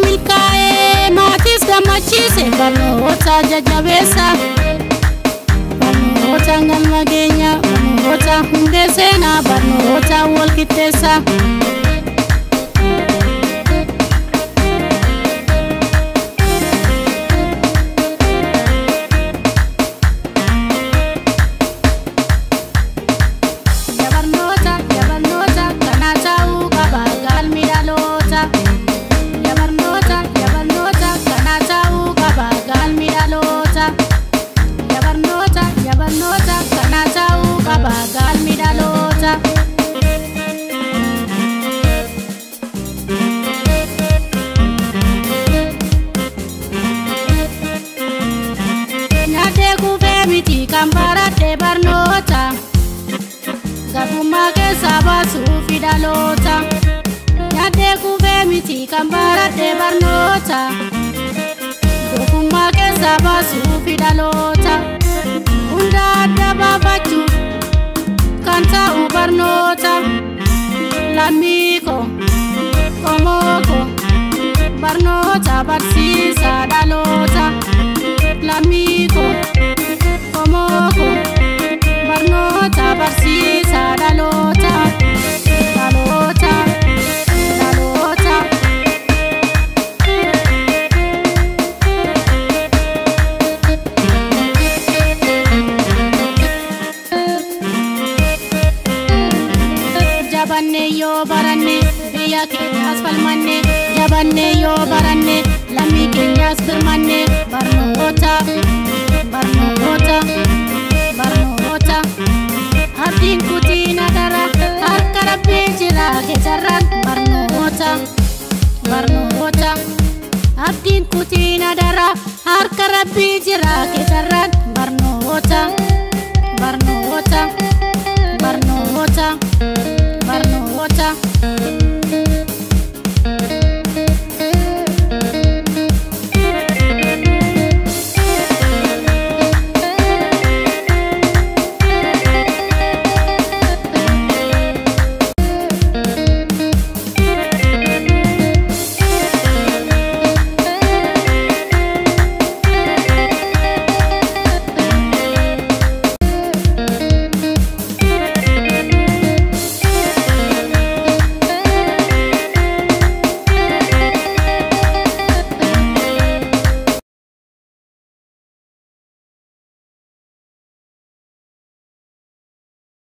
milkaa'ee maatis gammachiise barnoota jajjabeessa barnoota galma keenya barnoota hundee seenaa barnoota wal qixxeessa. Kambarate barnoota gabummaa keessa baasuu fidaloota nyaatee kufee miti kambarate barnoota gabummaa keessa baasuu fidaloota hunda adda baafachuu kan ta'u barnoota lammiiko qomooko barnoota barsiisa dhaloota lammiiko komoko barnoota barsiisa dhaloota dhaloota dhaloota. Jabanne yoo baranne biyya keenyaas falmanne jabanne yoo baranne lammii keenyaas birmanne barnoota barnoota barnoota abdiin kutina dara harka rabbii jira kejarran barnoota barnoota abdiin kutina dara harka rabbii jira kejarran barnoota barnoota barnoota barnoota.